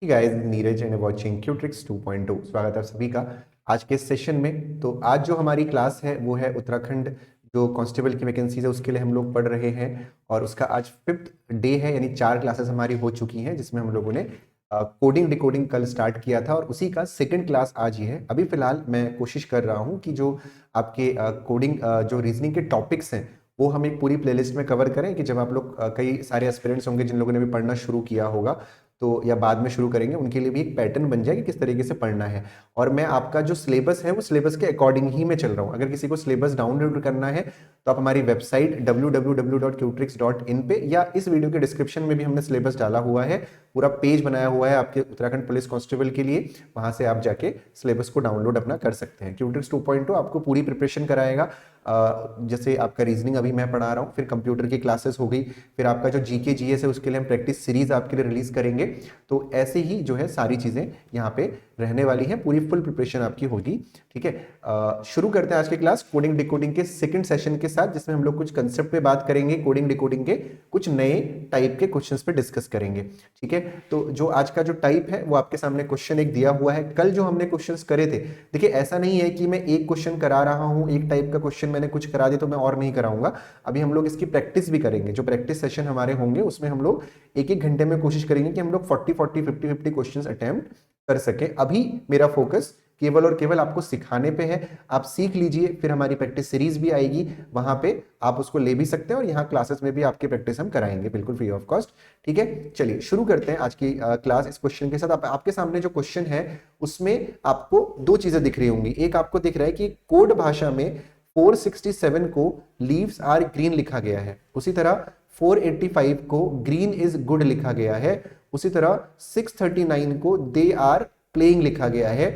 Guys, Neeraj and watching क्यूट्रिक्स 2.2। स्वागत है आप सभी का आज के सेशन में। तो आज जो हमारी क्लास है वो है उत्तराखंड जो कांस्टेबल की वैकेंसीज है उसके लिए हम लोग पढ़ रहे हैं और उसका आज 5th डे है, यानी 4 क्लासेस हमारी हो चुकी हैं जिसमें हम लोगों ने कोडिंग डिकोडिंग कल स्टार्ट किया था और उसी का सेकंड क्लास आज ही है। अभी फिलहाल मैं कोशिश कर रहा हूँ कि जो आपके कोडिंग जो रीजनिंग के टॉपिक्स हैं वो हम एक पूरी प्लेलिस्ट में कवर करें कि जब आप लोग कई सारे एस्पिरेंट्स होंगे जिन लोगों ने भी पढ़ना शुरू किया होगा तो या बाद में शुरू करेंगे उनके लिए भी एक पैटर्न बन जाए कि किस तरीके से पढ़ना है। और मैं आपका जो सिलेबस है वो सिलेबस के अकॉर्डिंग ही मैं चल रहा हूँ। अगर किसी को सिलेबस डाउनलोड करना है तो आप हमारी वेबसाइट www.qtrix.in पे या इस वीडियो के डिस्क्रिप्शन में भी हमने सिलेबस डाला हुआ है, पूरा पेज बनाया हुआ है आपके उत्तराखंड पुलिस कांस्टेबल के लिए। वहां से आप जाके सिलेबस को डाउनलोड अपना कर सकते हैं। क्यूट्रिक्स 2.2 आपको पूरी प्रिपरेशन कराएगा। जैसे आपका रीजनिंग अभी मैं पढ़ा रहा हूँ, फिर कंप्यूटर की क्लासेस हो गई, फिर आपका जो जीके जीएस है उसके लिए हम प्रैक्टिस सीरीज आपके लिए रिलीज करेंगे। तो ऐसे ही जो है सारी चीजें यहाँ पे रहने वाली है, पूरी फुल प्रिपरेशन आपकी होगी। ठीक है, शुरू करते हैं आज की क्लास कोडिंग डिकोडिंग के सेकंड सेशन के साथ, जिसमें हम लोग कुछ कंसेप्ट पे बात करेंगे, कोडिंग डिकोडिंग के कुछ नए टाइप के क्वेश्चंस पे डिस्कस करेंगे। ठीक है, तो जो आज का जो टाइप है वो आपके सामने क्वेश्चन एक दिया हुआ है। कल जो हमने क्वेश्चंस करे थे, देखिए ऐसा नहीं है कि मैं एक क्वेश्चन करा रहा हूं, एक टाइप का क्वेश्चन मैंने कुछ करा दिया तो मैं और नहीं कराऊंगा। अभी हम लोग इसकी प्रैक्टिस भी करेंगे। जो प्रैक्टिस सेशन हमारे होंगे उसमें हम लोग एक एक घंटे में कोशिश करेंगे कि हम लोग 40-40 50-50 क्वेश्चंस अटेम्प्ट कर सके। अभी मेरा फोकस केवल और केवल आपको सिखाने पे है। आप सीख लीजिए, फिर हमारी प्रैक्टिस सीरीज भी आएगी, वहां पे आप उसको ले भी सकते हैं और यहाँ क्लासेस में भी आपकी प्रैक्टिस हम कराएंगे बिल्कुल फ्री ऑफ कॉस्ट। ठीक है, चलिए शुरू करते हैं आज की क्लास इस क्वेश्चन के साथ। आपके सामने जो क्वेश्चन है उसमें आपको दो चीजें दिख रही होंगी। एक आपको दिख रहा है कि कोड भाषा में 467 को लीव्स आर ग्रीन लिखा गया है, उसी तरह 485 को ग्रीन इज गुड लिखा गया है, उसी तरह 639 को दे आर प्लेइंग लिखा गया है।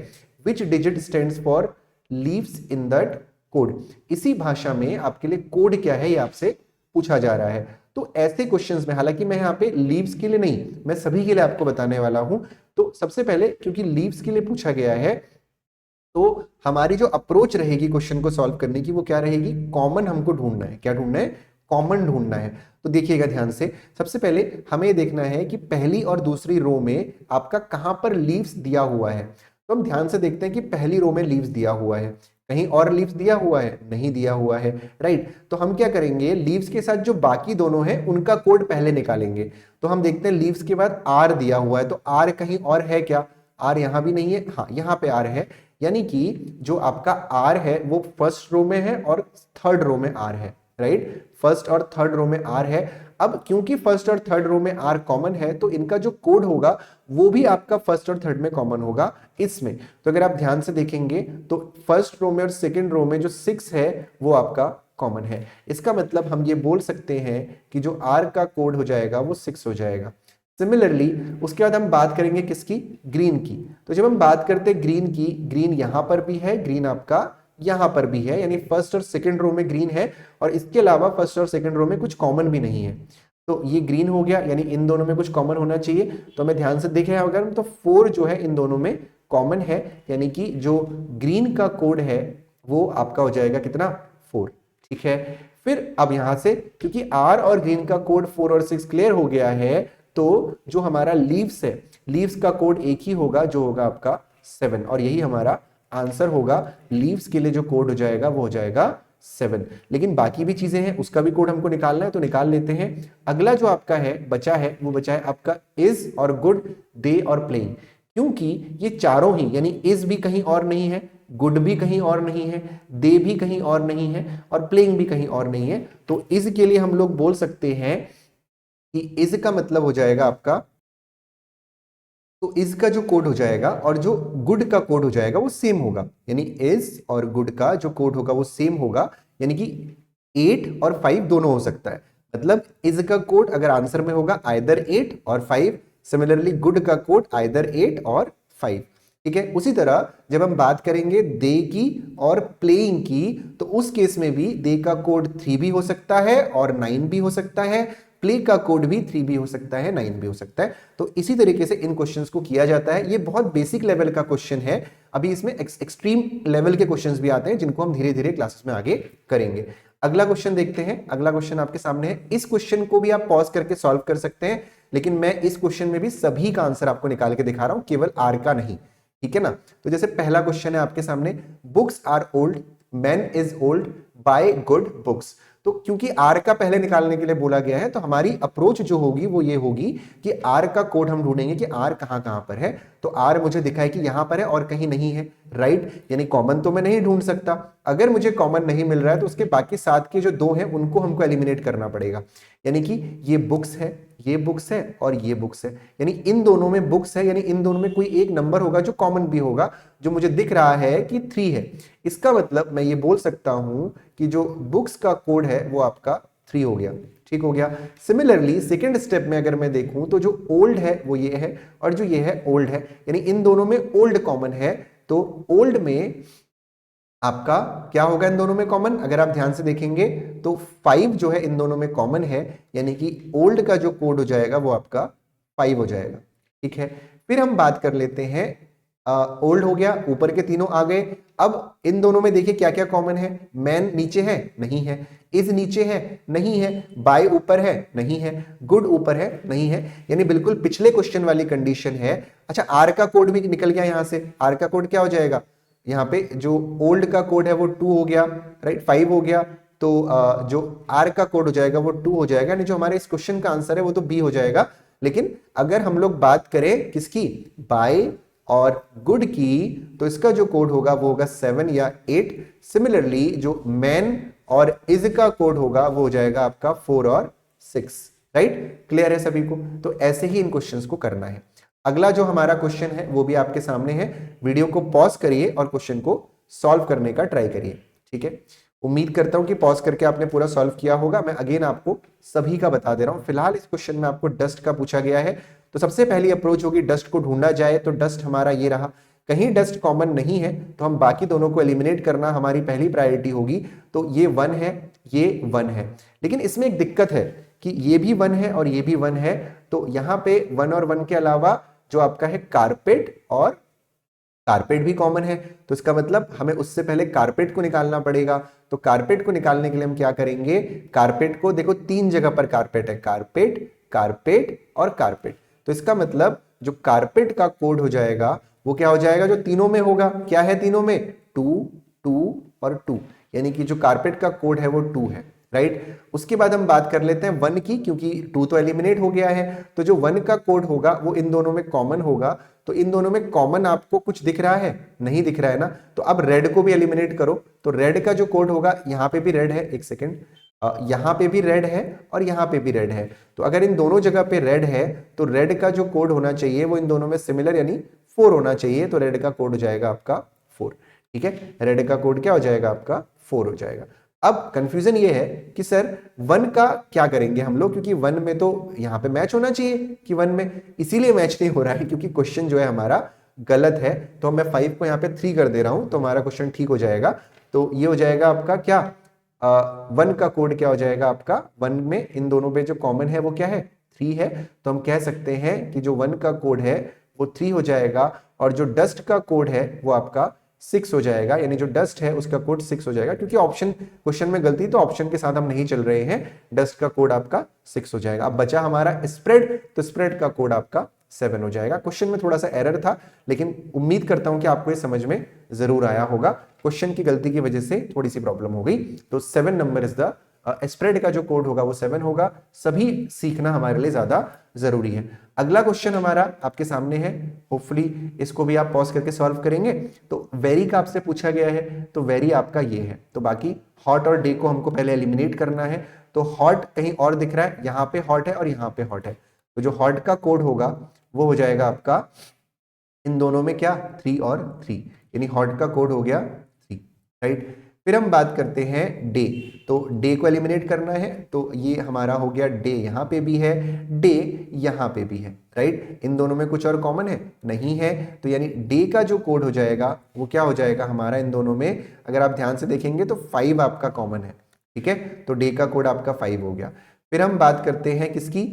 Which digit stands for leaves in that code. इसी भाषा में आपके लिए कोड क्या है ये आपसे पूछा जा रहा है। तो ऐसे क्वेश्चंस में, हालांकि मैं यहाँ पे लीव्स के लिए नहीं, मैं सभी के लिए आपको बताने वाला हूं। तो सबसे पहले क्योंकि लीव्स के लिए पूछा गया है तो हमारी जो अप्रोच रहेगी क्वेश्चन को सॉल्व करने की वो क्या रहेगी, कॉमन हमको ढूंढना है। क्या ढूंढना है? कॉमन ढूंढना है। तो देखिएगा ध्यान से, सबसे पहले हमें देखना है कि पहली और दूसरी रो में आपका कहां पर लीव्स दिया हुआ है। तो हम ध्यान से देखते हैं कि पहली रो में लीव्स दिया हुआ है, कहीं और लीव्स दिया हुआ है? नहीं दिया हुआ है, राइट। तो हम क्या करेंगे, लीव्स के साथ जो बाकी दोनों हैं उनका कोड पहले निकालेंगे। तो हम देखते हैं लीव्स के बाद आर दिया हुआ है, तो आर कहीं और है क्या? आर यहां भी नहीं है, हाँ यहां पे आर है, यानी कि जो आपका आर है वो फर्स्ट रो में है और थर्ड रो में आर है, राइट। फर्स्ट और थर्ड रो में आर है। अब क्योंकि फर्स्ट और थर्ड रो में आर कॉमन है तो इनका जो कोड होगा वो भी आपका फर्स्ट और थर्ड में कॉमन होगा इसमें। तो अगर आप ध्यान से देखेंगे तो फर्स्ट रो में और सेकंड रो में जो 6 है वो आपका कॉमन है। इसका मतलब हम ये बोल सकते हैं कि जो आर का कोड हो जाएगा वो 6 हो जाएगा। सिमिलरली उसके बाद हम बात करेंगे किसकी? ग्रीन की। तो जब हम बात करते हैं ग्रीन की, ग्रीन यहां पर भी है, ग्रीन आपका यहां पर भी है, यानी फर्स्ट और सेकंड रो में ग्रीन है और इसके अलावा फर्स्ट और सेकंड रो में कुछ कॉमन भी नहीं है। तो ये ग्रीन हो गया, यानी इन दोनों में कुछ कॉमन होना चाहिए। तो हमें ध्यान से देखें अगर तो 4 जो है इन दोनों में कॉमन है, यानी कि जो ग्रीन का कोड है वो आपका हो जाएगा कितना? 4। ठीक है, फिर अब यहां से क्योंकि आर और ग्रीन का कोड 4 और 6 क्लियर हो गया है तो जो हमारा लीव्स है, लीव्स का कोड एक ही होगा जो होगा आपका 7 और यही हमारा आंसर होगा। लीव्स के लिए जो कोड हो जाएगा वो हो जाएगा 7। लेकिन बाकी भी चीजें हैं, उसका भी कोड हमको निकालना है तो निकाल लेते हैं। अगला जो आपका है बचा है वो बचा है आपका इज और गुड, दे और प्लेइंग। क्योंकि ये चारों ही, यानी इज भी कहीं और नहीं है, गुड भी कहीं और नहीं है, दे भी कहीं और नहीं है और प्लेइंग भी कहीं और नहीं है, तो इज के लिए हम लोग बोल सकते हैं कि इज का मतलब हो जाएगा आपका, तो इज का जो कोड हो जाएगा और जो गुड का कोड हो जाएगा वो सेम होगा, यानी इज और गुड का जो कोड होगा वो सेम होगा, यानी कि 8 और 5 दोनों हो सकता है। मतलब इज का कोड अगर आंसर में होगा आइदर 8 और 5, सिमिलरली गुड का कोड आइदर 8 और 5। ठीक है, उसी तरह जब हम बात करेंगे दे की और प्लेइंग की तो उस केस में भी दे का कोड 3 भी हो सकता है और 9 भी हो सकता है, प्ले का कोड भी 3 भी हो सकता है, 9 भी हो सकता है। तो इसी तरीके से इन क्वेश्चंस को किया जाता है। ये बहुत बेसिक लेवल का क्वेश्चन है, अभी इसमें एक्सट्रीम लेवल के क्वेश्चंस भी आते हैं जिनको हम धीरे धीरे क्लासेस में आगे करेंगे। अगला क्वेश्चन देखते हैं। अगला क्वेश्चन आपके सामने है, इस क्वेश्चन को भी आप पॉज करके सॉल्व कर सकते हैं। लेकिन मैं इस क्वेश्चन में भी सभी का आंसर आपको निकाल के दिखा रहा हूं, केवल आर का नहीं, ठीक है ना। तो जैसे पहला क्वेश्चन है आपके सामने, books are old, man is old, buy good books. तो क्योंकि आर का पहले निकालने के लिए बोला गया है, तो हमारी अप्रोच जो होगी वो ये होगी कि आर का कोड हम ढूंढेंगे कि आर कहां कहां पर है। तो आर मुझे दिखा है कि यहां पर है और कहीं नहीं है, राइट, यानी कॉमन तो मैं नहीं ढूंढ सकता। अगर मुझे कॉमन नहीं मिल रहा है तो उसके बाकी 7 के जो 2 हैं उनको हमको एलिमिनेट करना पड़ेगा। यानी कि ये बुक्स है, ये बुक्स है और ये बुक्स है, यानी इन दोनों में बुक्स है, यानी इन दोनों में कोई एक नंबर होगा जो कॉमन भी होगा, जो मुझे दिख रहा है कि 3 है। इसका मतलब मैं ये बोल सकता हूं कि जो बुक्स का कोड है वो आपका 3 हो गया, ठीक हो गया। सिमिलरली सेकेंड स्टेप में अगर मैं देखूं तो जो ओल्ड है वो ये है और जो ये है ओल्ड है, यानी इन दोनों में ओल्ड कॉमन है। तो ओल्ड में आपका क्या होगा इन दोनों में कॉमन, अगर आप ध्यान से देखेंगे तो 5 जो है इन दोनों में कॉमन है, यानी कि ओल्ड का जो कोड हो जाएगा वो आपका 5 हो जाएगा, ठीक है। फिर हम बात कर लेते हैं, ओल्ड हो गया, ऊपर के तीनों आ गए। अब इन दोनों में देखिए क्या क्या कॉमन है, मैन नीचे है, नहीं है, इज नीचे है, नहीं है, बाय ऊपर है, नहीं है, गुड ऊपर है, नहीं है, यानी बिल्कुल पिछले क्वेश्चन वाली कंडीशन है। अच्छा, आर का कोड भी निकल गया यहां से, आर का कोड क्या हो जाएगा, यहाँ पे जो ओल्ड का कोड है वो 2 हो गया, राइट, 5 हो गया, तो जो आर का कोड हो जाएगा वो 2 हो जाएगा, यानी जो हमारे इस क्वेश्चन का आंसर है वो तो बी हो जाएगा। लेकिन अगर हम लोग बात करें किसकी, बाय और गुड की, तो इसका जो कोड होगा वो होगा 7 या 8। सिमिलरली जो मैन और इज का कोड होगा वो हो जाएगा आपका 4 और 6, राइट, क्लियर है सभी को। तो ऐसे ही इन क्वेश्चंस को करना है। अगला जो हमारा क्वेश्चन है वो भी आपके सामने है, वीडियो को पॉज करिए और क्वेश्चन को सॉल्व करने का ट्राई करिए, ठीक है। उम्मीद करता हूं कि पॉज करके आपने पूरा सॉल्व किया होगा। मैं अगेन आपको सभी का बता दे रहा हूं। फिलहाल इस क्वेश्चन में आपको डस्ट का पूछा गया है, तो सबसे पहली अप्रोच होगी डस्ट को ढूंढा जाए, तो डस्ट हमारा ये रहा। कहीं डस्ट कॉमन नहीं है तो हम बाकी दोनों को एलिमिनेट करना हमारी पहली प्रायोरिटी होगी। तो ये 1 है, ये 1 है, लेकिन इसमें एक दिक्कत है कि ये भी 1 है और ये भी 1 है। तो यहां पे 1 और 1 के अलावा जो आपका है कारपेट, और कारपेट भी कॉमन है, तो इसका मतलब हमें उससे पहले कारपेट को निकालना पड़ेगा। तो कारपेट को निकालने के लिए हम क्या करेंगे, कारपेट को देखो 3 जगह पर कारपेट है, कारपेट, कारपेट और कारपेट। तो इसका मतलब जो कारपेट का कोड हो जाएगा वो क्या हो जाएगा, जो तीनों में होगा, क्या है तीनों में, 2 2 और 2, यानी कि जो कारपेट का कोड है वो 2 है, राइट। उसके बाद हम बात कर लेते हैं 1 की, क्योंकि 2 तो एलिमिनेट हो गया है, तो जो 1 का कोड होगा वो इन दोनों में कॉमन होगा। तो इन दोनों में कॉमन आपको कुछ दिख रहा है, नहीं दिख रहा है ना, तो अब रेड को भी एलिमिनेट करो। तो रेड का जो कोड होगा, यहां पे भी रेड है, एक सेकेंड, यहां पे भी रेड है और यहां पे भी रेड है। तो अगर इन दोनों जगह पे रेड है तो रेड का जो कोड होना चाहिए वो इन दोनों में सिमिलर यानी 4 होना चाहिए। तो रेड का कोड हो जाएगा आपका 4, ठीक है, रेड का कोड क्या हो जाएगा आपका 4 हो जाएगा। अब कंफ्यूजन ये है कि सर 1 का क्या करेंगे हम लोग, क्योंकि 1 में तो यहां पे मैच होना चाहिए कि 1 में, इसीलिए मैच नहीं हो रहा है क्योंकि क्वेश्चन जो है हमारा गलत है। तो मैं 5 को यहाँ पे 3 कर दे रहा हूं, तो हमारा क्वेश्चन ठीक हो जाएगा। तो ये हो जाएगा आपका क्या, 1 का कोड क्या हो जाएगा आपका, 1 में इन दोनों पे जो कॉमन है वो क्या है, 3 है। तो हम कह सकते हैं कि जो 1 का कोड है वो 3 हो जाएगा, और जो डस्ट का कोड है वो आपका 6 हो जाएगा, यानी जो डस्ट है उसका कोड 6 हो जाएगा। क्योंकि ऑप्शन क्वेश्चन में गलती, तो ऑप्शन के साथ हम नहीं चल रहे हैं, डस्ट का कोड आपका 6 हो जाएगा। अब बचा हमारा स्प्रेड, तो स्प्रेड का कोड आपका 7 हो जाएगा। क्वेश्चन में थोड़ा सा एरर था, लेकिन उम्मीद करता हूं कि आपको ये समझ में जरूर आया होगा। क्वेश्चन की गलती की वजह से थोड़ी सी प्रॉब्लम हो गई। तो 7 नंबर इज द स्प्रेड का जो कोड होगा वो 7 होगा। सभी सीखना हमारे लिए ज्यादा जरूरी है। अगला क्वेश्चन हमारा आपके सामने है, होपफुली इसको भी आप पॉज करके सॉल्व करेंगे। तो वेरी का आपसे पूछा गया है, तो वेरी आपका ये है। तो बाकी हॉट और डे को हमको पहले एलिमिनेट करना है। तो हॉट कहीं और दिख रहा है, यहाँ पे हॉट है और यहाँ पे हॉट है, तो जो हॉट का कोड होगा वो हो जाएगा आपका इन दोनों में क्या, 3 और 3, यानी हॉट का कोड हो गया 3, राइट। फिर हम बात करते हैं डे, तो डे को एलिमिनेट करना है। तो ये हमारा हो गया डे, यहां पे भी है डे, यहां पे भी है, राइट। इन दोनों में कुछ और कॉमन है, नहीं है, तो यानी डे का जो कोड हो जाएगा वो क्या हो जाएगा हमारा इन दोनों में, अगर आप ध्यान से देखेंगे तो 5 आपका कॉमन है, ठीक है। तो डे का कोड आपका 5 हो गया। फिर हम बात करते हैं किसकी,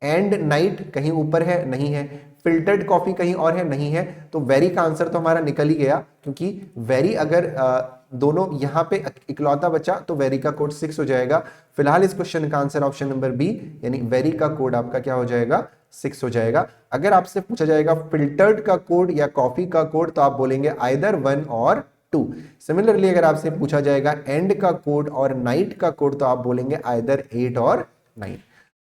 एंड नाइट, कहीं ऊपर है, नहीं है, फिल्टर्ड कॉफी कहीं और है, नहीं है। तो वेरी का आंसर तो हमारा निकल ही गया, क्योंकि वेरी अगर दोनों यहां पे इकलौता बचा तो वेरी का कोड 6 हो जाएगा। फिलहाल इस क्वेश्चन का आंसर ऑप्शन नंबर बी, यानी वेरी का कोड आपका क्या हो जाएगा 6 हो जाएगा। अगर आपसे पूछा जाएगा फिल्टर्ड का कोड या कॉफी का कोड तो आप बोलेंगे आइदर 1 और 2। सिमिलरली अगर आपसे पूछा जाएगा एंड का कोड और नाइट का कोड तो आप बोलेंगे आइदर 8 और 9।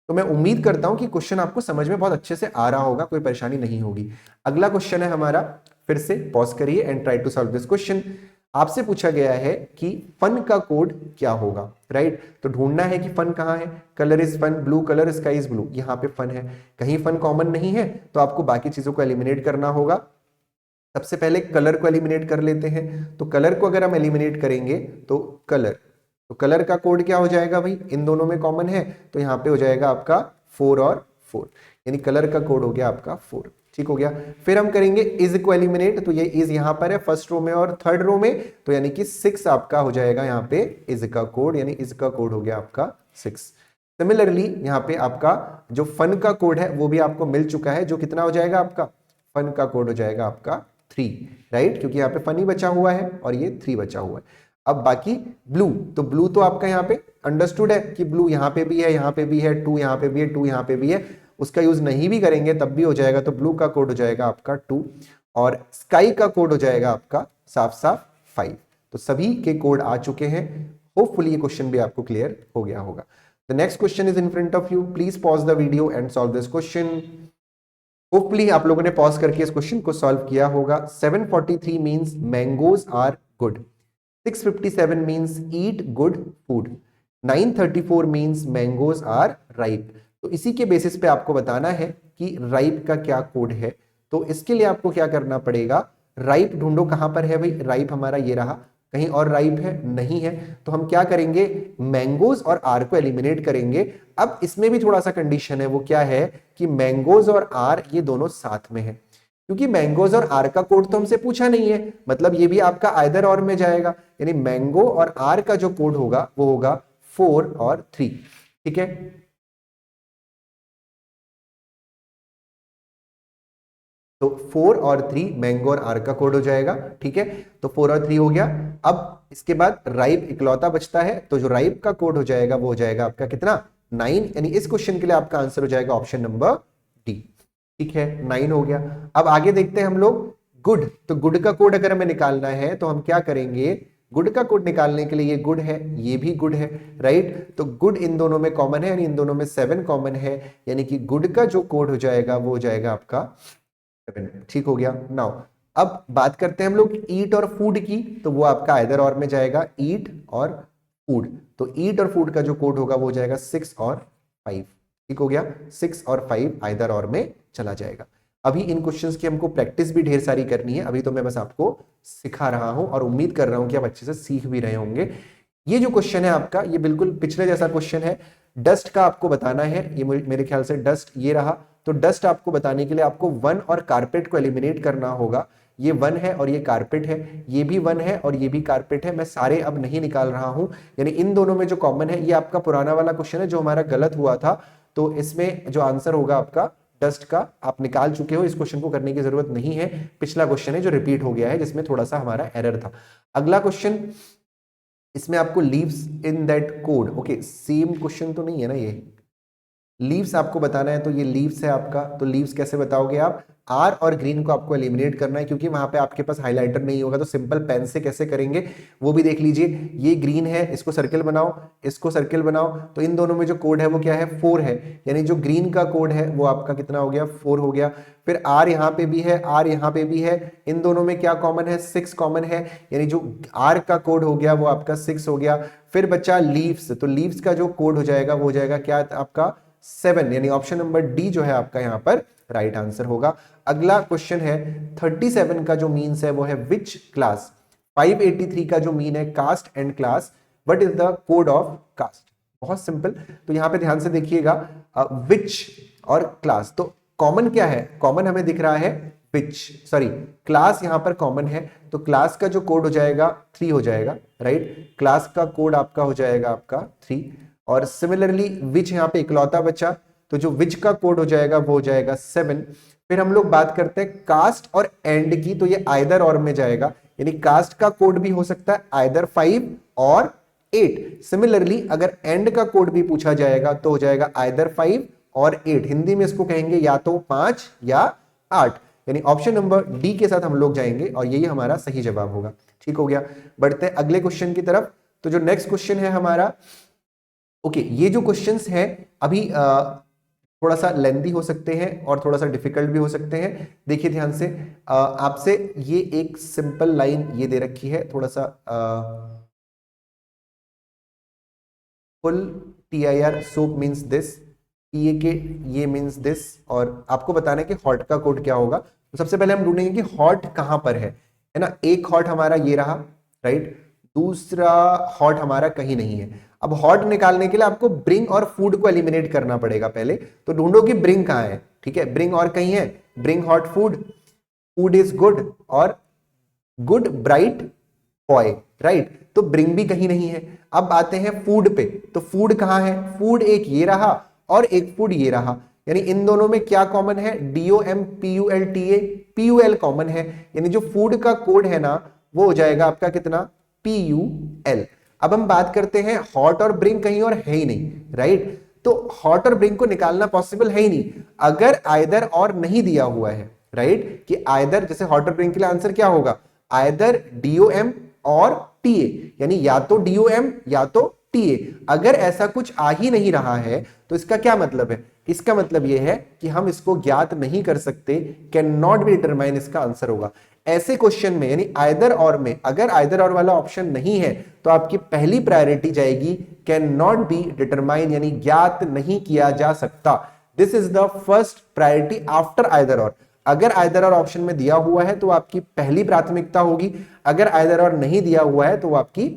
तो मैं उम्मीद करता हूं कि क्वेश्चन आपको समझ में बहुत अच्छे से आ रहा होगा, कोई परेशानी नहीं होगी। अगला क्वेश्चन है हमारा, फिर से पॉज करिए and try to solve this question. आपसे पूछा गया है कि फन का कोड क्या होगा, राइट? तो ढूंढना है कि फन कहां है। Colour is fun, blue colour, sky is blue, यहां पे फन है। कहीं फन कॉमन नहीं है तो आपको बाकी चीजों को एलिमिनेट करना होगा। सबसे पहले कलर को एलिमिनेट कर लेते हैं। तो कलर को अगर हम एलिमिनेट करेंगे तो कलर का कोड क्या हो जाएगा भाई, इन दोनों में कॉमन है तो यहाँ पे हो जाएगा आपका 4 और 4, यानी कलर का कोड हो गया आपका 4। ठीक हो गया। फिर हम करेंगे इज को एलिमिनेट, तो ये इज यहाँ पर है फर्स्ट रो में और थर्ड रो में, तो यानी कि 6 आपका हो जाएगा यहाँ पे इज का कोड, यानी इज का कोड हो गया आपका 6। सिमिलरली यहाँ पे आपका जो फन का कोड है वो भी आपको मिल चुका है, जो कितना हो जाएगा आपका, फन का कोड हो जाएगा आपका 3, राइट? क्योंकि यहाँ पे फन ही बचा हुआ है और ये 3 बचा हुआ है। अब बाकी ब्लू, तो ब्लू तो आपका यहाँ पे अंडरस्टूड है कि ब्लू यहाँ पे भी है, यहाँ पे भी है, 2 यहाँ पे भी है, 2 यहाँ पे भी है, उसका यूज नहीं भी करेंगे तब भी हो जाएगा। तो ब्लू का कोड हो जाएगा आपका 2 और स्काई का कोड हो जाएगा आपका साफ साफ 5। तो सभी के कोड आ चुके हैं। होपफुली ये क्वेश्चन भी आपको क्लियर हो गया होगा। The next question is in front of you, please pause the video and solve this question. Hopefully आप लोगों ने पॉज करके इस क्वेश्चन को सॉल्व किया होगा। 743 means mangoes are good, 657 means eat good food, 934 means mangoes are ripe। तो इसी के बेसिस पे आपको बताना है कि राइप का क्या कोड है। तो इसके लिए आपको क्या करना पड़ेगा, राइप ढूंढो कहां पर है भाई, राइप हमारा ये रहा, कहीं और राइप है नहीं है, तो हम क्या करेंगे, मैंगोज और आर को एलिमिनेट करेंगे। अब इसमें भी थोड़ा सा कंडीशन है, वो क्या है कि मैंगोज और आर ये दोनों साथ में है, क्योंकि मैंगोज और आर का कोड तो हमसे पूछा नहीं है, मतलब ये भी आपका आइदर और में जाएगा, यानी मैंगो और आर का जो कोड होगा वो होगा 4 और 3। ठीक है, तो 4 और 3 मैंगो और आर का कोड हो जाएगा। ठीक है, तो 4 और 3 हो गया। अब इसके बाद राइप इकलौता बचता है, तो जो राइप का कोड हो जाएगा वो हो जाएगा आपका कितना, 9, यानी इस क्वेश्चन के लिए आपका आंसर हो जाएगा ऑप्शन नंबर डी। ठीक है, 9 हो गया। अब आगे देखते हैं हम लोग गुड। तो गुड का कोड अगर हमें निकालना है तो हम क्या करेंगे, गुड का कोड निकालने के लिए ये गुड है, ये भी गुड है, राइट? तो गुड इन दोनों में कॉमन है, यानी इन दोनों में 7 कॉमन है, यानी कि गुड का जो कोड हो जाएगा वो हो जाएगा आपका 7। ठीक हो गया। नाउ अब बात करते हैं हम लोग ईट और फूड की, तो वो आपका आइदर और में जाएगा, ईट और फूड। तो ईट और फूड का जो कोड होगा वो हो जाएगा 6 और 5। ठीक हो गया, 6 और 5 आइदर और में चला जाएगा। अभी इन क्वेश्चंस की हमको प्रैक्टिस भी ढेर सारी करनी है, अभी तो मैं बस आपको सिखा रहा हूं और उम्मीद कर रहा हूं कि आप अच्छे से सीख भी रहे होंगे। ये जो क्वेश्चन है आपका, ये बिल्कुल पिछले जैसा क्वेश्चन है। डस्ट का आपको बताना है, ये मेरे ख्याल से डस्ट ये रहा, तो डस्ट आपको बताने के लिए आपको 1 और कारपेट को एलिमिनेट करना होगा। ये 1 है और ये कारपेट है, ये भी 1 है और ये भी कारपेट है। मैं सारे अब नहीं निकाल रहा हूं, यानी इन दोनों में जो कॉमन है, ये आपका पुराना वाला क्वेश्चन है जो हमारा गलत हुआ था, तो इसमें जो आंसर होगा आपका डस्ट का आप निकाल चुके हो, इस क्वेश्चन को करने की जरूरत नहीं है। पिछला क्वेश्चन है जो रिपीट हो गया है, जिसमें थोड़ा सा हमारा एरर था। अगला क्वेश्चन, इसमें आपको leaves in that code, okay same question तो नहीं है ना, ये लीव्स आपको बताना है, तो ये लीव्स है आपका। तो लीव्स कैसे बताओगे आप, आर और ग्रीन को आपको एलिमिनेट करना है, क्योंकि वहां पे आपके पास हाइलाइटर नहीं होगा, तो सिंपल पेन से कैसे करेंगे वो भी देख लीजिए। ये ग्रीन है, इसको सर्किल बनाओ, इसको सर्किल बनाओ, तो इन दोनों में जो कोड है वो क्या है, 4 है, यानी जो ग्रीन का कोड है वो आपका कितना हो गया, 4 हो गया। फिर आर यहाँ पे भी है, आर यहाँ पे भी है, इन दोनों में क्या कॉमन है, 6 कॉमन है, यानी जो आर का कोड हो गया वो आपका 6 हो गया। फिर बचा लीव्स, तो लीव्स का जो कोड हो जाएगा वो हो जाएगा क्या आपका 7, यानी ऑप्शन नंबर डी जो है आपका यहाँ पर राइट आंसर होगा। अगला क्वेश्चन है 37 का जो मीन्स है वो है विच क्लास। 583 का जो मीन है caste and class, what is the code of caste. बहुत सिंपल, तो यहां पे ध्यान से देखिएगा, विच और क्लास, तो कॉमन क्या है, कॉमन हमें दिख रहा है विच, सॉरी क्लास यहां पर कॉमन है, तो क्लास का जो कोड हो जाएगा 3 हो जाएगा, राइट? क्लास का कोड आपका हो जाएगा आपका 3। और सिमिलरली विच यहाँ पे इकलौता बचा, तो जो विच का कोड हो जाएगा वो हो जाएगा 7। फिर हम लोग बात करते हैं कास्ट और एंड की, तो ये आइदर और में जाएगा, यानी कास्ट का कोड भी हो सकता है आइदर 5 और 8। सिमिलरली अगर एंड का कोड भी पूछा जाएगा तो हो जाएगा आइदर 5 और 8, हिंदी में इसको कहेंगे या तो 5 या 8, यानी ऑप्शन नंबर डी के साथ हम लोग जाएंगे और यही हमारा सही जवाब होगा। ठीक हो गया। बढ़ते हैं अगले क्वेश्चन की तरफ। तो जो नेक्स्ट क्वेश्चन है हमारा, ओके, ये जो क्वेश्चंस हैं अभी थोड़ा सा लेंथी हो सकते हैं और थोड़ा सा डिफिकल्ट भी हो सकते हैं। देखिए ध्यान से, आपसे ये एक सिंपल लाइन ये दे रखी है, थोड़ा सा full TIR soap means this, PAK ये मीन्स दिस, और आपको बताना है कि हॉट का कोड क्या होगा। तो सबसे पहले हम ढूंढेंगे कि हॉट कहां पर है ना। एक हॉट हमारा ये रहा, राइट, दूसरा हॉट हमारा कहीं नहीं है। अब हॉट निकालने के लिए आपको ब्रिंग और फूड को एलिमिनेट करना पड़ेगा पहले। तो ढूंढो कि ब्रिंग कहां है, ठीक है, ब्रिंग और कहीं है, bring hot food, food is good, और गुड ब्राइट बॉय, राइट, तो ब्रिंग भी कहीं नहीं है। अब आते हैं फूड पे, तो फूड कहां है, फूड एक ये रहा और एक फूड ये रहा, यानी इन दोनों में क्या कॉमन है, DOMPULTA, PUL कॉमन है, यानी जो फूड का कोड है ना वो हो जाएगा आपका कितना, PUL। अब हम बात करते हैं हॉट और ब्रिंग कहीं और है ही नहीं, राइट, तो हॉट और ब्रिंग को निकालना पॉसिबल है ही नहीं अगर आइदर और नहीं दिया हुआ है, राइट, कि आइदर, जैसे हॉट और ब्रिंग के लिए आंसर क्या होगा, आइदर DOM और TA, यानी या तो DOM या तो TA। अगर ऐसा कुछ आ ही नहीं रहा है तो इसका क्या मतलब है, इसका मतलब यह है कि हम इसको ज्ञात नहीं कर सकते, कैन नॉट बी डिटरमाइन इसका आंसर होगा। ऐसे क्वेश्चन में यानी आइदर और में अगर आइदर और वाला ऑप्शन नहीं है तो आपकी पहली प्रायोरिटी जाएगी कैन नॉट बी डिटरमाइन, यानी ज्ञात नहीं किया जा सकता। This is the first priority after either और। अगर आइदर और ऑप्शन में दिया हुआ है तो आपकी पहली प्राथमिकता होगी, अगर आइदर और नहीं दिया हुआ है तो आपकी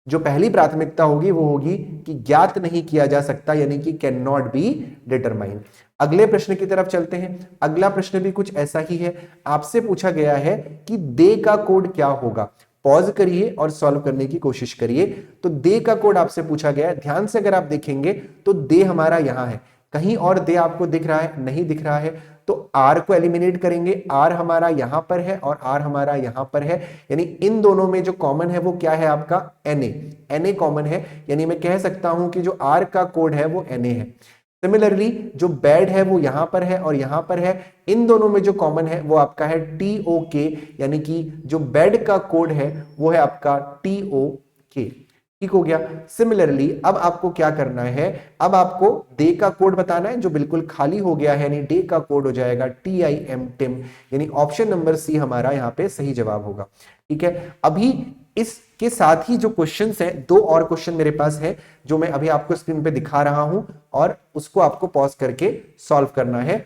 जो पहली प्राथमिकता होगी वो होगी कि ज्ञात नहीं किया जा सकता, यानी कि कैन नॉट बी डिटरमाइन। अगले प्रश्न की तरफ चलते हैं। अगला प्रश्न भी कुछ ऐसा ही है, आपसे पूछा गया है कि दे का कोड क्या होगा। पॉज करिए और सॉल्व करने की कोशिश करिए। तो दे का कोड आपसे पूछा गया है, ध्यान से अगर आप देखेंगे तो दे हमारा यहां है, कहीं और दे आपको दिख रहा है, नहीं दिख रहा है, तो R को एलिमिनेट करेंगे, R हमारा यहां पर है और R हमारा यहां पर है, यानी इन दोनों में जो कॉमन है वो क्या है आपका Na कॉमन है, यानी मैं कह सकता हूं कि जो R का कोड है वो Na है। सिमिलरली जो बैड है वो यहां पर है और यहां पर है, इन दोनों में जो कॉमन है वो आपका है TOK, यानी कि जो बैड का कोड है वो है आपका TOK। ठीक हो गया। सिमिलरली अब आपको क्या करना है, अब आपको डे का कोड बताना है जो बिल्कुल खाली हो गया है, यानी डे का कोड हो जाएगा TIM, यानी ऑप्शन नंबर सी हमारा यहाँ पे सही जवाब होगा। ठीक है, अभी इसके साथ ही जो क्वेश्चंस हैं, दो और क्वेश्चन मेरे पास है जो मैं अभी आपको स्क्रीन पे दिखा रहा हूं और उसको आपको पॉज करके सॉल्व करना है।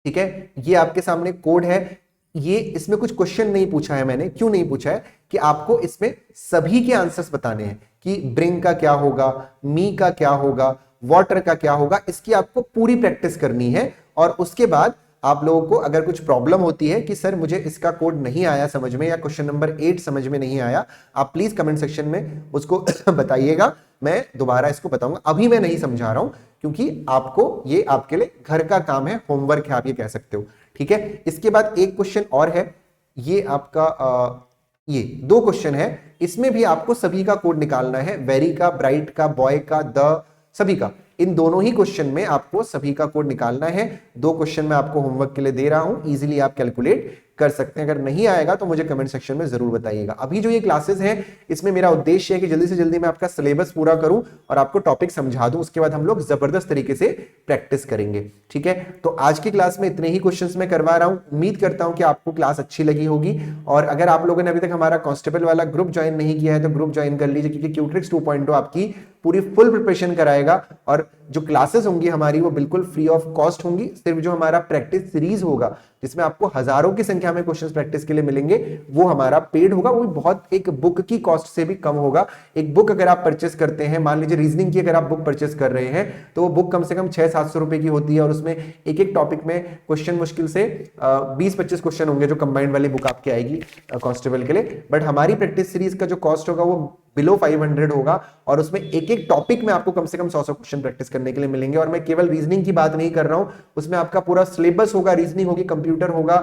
ठीक है, ये आपके सामने कोड है, ये इसमें कुछ क्वेश्चन नहीं पूछा है मैंने, क्यों नहीं पूछा है कि आपको इसमें सभी के आंसर्स बताने हैं कि ब्रिंग का क्या होगा, मी का क्या होगा, वाटर का क्या होगा, इसकी आपको पूरी प्रैक्टिस करनी है। और उसके बाद आप लोगों को अगर कुछ प्रॉब्लम होती है कि सर मुझे इसका कोड नहीं आया समझ में या क्वेश्चन नंबर 8 समझ में नहीं आया, आप प्लीज कमेंट सेक्शन में उसको बताइएगा, मैं दोबारा इसको बताऊंगा। अभी मैं नहीं समझा रहा हूं क्योंकि आपको ये आपके लिए घर का काम है, होमवर्क है, आप ये कह सकते हो। ठीक है, इसके बाद एक क्वेश्चन और है, ये आपका ये दो क्वेश्चन है, इसमें भी आपको सभी का कोड निकालना है, वेरी का, ब्राइट का, बॉय का, द, सभी का। इन दोनों ही क्वेश्चन में आपको सभी का कोड निकालना है। दो क्वेश्चन मैं आपको होमवर्क के लिए दे रहा हूं, इजीली आप कैलकुलेट कर सकते हैं। अगर नहीं आएगा तो मुझे कमेंट सेक्शन में जरूर बताइएगा। अभी जो ये क्लासेस हैं इसमें मेरा उद्देश्य है कि जल्दी से जल्दी मैं आपका सिलेबस पूरा करूं और आपको टॉपिक समझा दूं, उसके बाद हम लोग जबरदस्त तरीके से प्रैक्टिस करेंगे। ठीक है, तो आज की क्लास में इतने ही क्वेश्चंस मैं करवा रहा हूं, उम्मीद करता हूं कि आपको क्लास अच्छी लगी होगी। और अगर आप लोगों ने अभी तक हमारा कांस्टेबल वाला ग्रुप ज्वाइन नहीं किया है तो ग्रुप ज्वाइन कर लीजिए, क्योंकि क्यूट्रिक्स 2.0 आपकी पूरी फुल प्रिपरेशन कराएगा और जो क्लासेस होंगी हमारी वो बिल्कुल फ्री ऑफ कॉस्ट होंगी। सिर्फ जो हमारा प्रैक्टिस सीरीज होगा जिसमें आपको हजारों की संख्या में क्वेश्चंस प्रैक्टिस के लिए मिलेंगे वो हमारा पेड होगा, वो भी बहुत एक बुक की कॉस्ट से भी कम होगा। एक बुक अगर आप परचेस करते हैं, मान लीजिए रीजनिंग की अगर आप बुक परचेस कर रहे हैं तो वो बुक कम से कम 600-700 रुपए की होती है और उसमें एक एक टॉपिक में क्वेश्चन मुश्किल से 20-25 क्वेश्चन होंगे जो कंबाइंड वाली बुक आपकी आएगी कांस्टेबल के लिए। बट हमारी प्रैक्टिस सीरीज का जो कॉस्ट होगा वो बिलो 500 होगा और उसमें एक एक टॉपिक में आपको कम से कम 100 क्वेश्चन प्रैक्टिस करने के लिए मिलेंगे। और मैं केवल रीजनिंग की बात नहीं कर रहा हूं, उसमें आपका पूरा सिलेबस होगा, रीजनिंग होगी, कंप्यूटर होगा,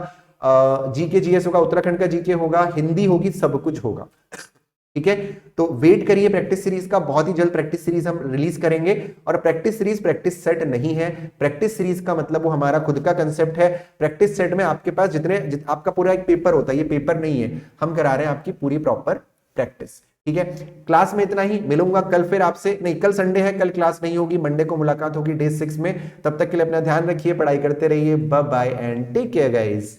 जीके जीएस होगा, उत्तराखंड का जीके होगा, हिंदी होगी, सब कुछ होगा। ठीक है। तो वेट करिए प्रैक्टिस सीरीज का, बहुत ही जल्द प्रैक्टिस सीरीज हम रिलीज करेंगे। और प्रैक्टिस सीरीज प्रैक्टिस सेट नहीं है, प्रैक्टिस सीरीज का मतलब वो हमारा खुद का कंसेप्ट है। प्रैक्टिस सेट में आपके पास आपका पूरा एक पेपर होता है, ये पेपर नहीं है, हम करा रहे हैं आपकी पूरी प्रॉपर प्रैक्टिस। ठीक है, क्लास में इतना ही, मिलूंगा कल फिर आपसे, नहीं कल संडे है, कल क्लास नहीं होगी, मंडे को मुलाकात होगी डे 6 में। तब तक के लिए अपना ध्यान रखिए, पढ़ाई करते रहिए, bye bye and take care guys.